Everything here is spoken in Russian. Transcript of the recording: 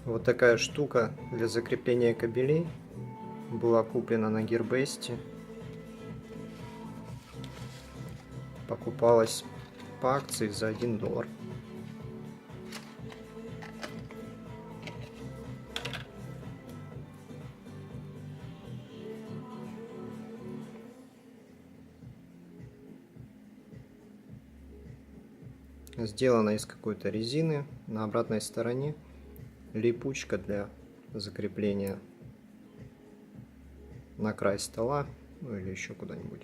Вот такая штука для закрепления кабелей была куплена на Гирбесте. Покупалась по акции за $1. Сделана из какой-то резины. На обратной стороне липучка для закрепления на край стола, ну или еще куда-нибудь.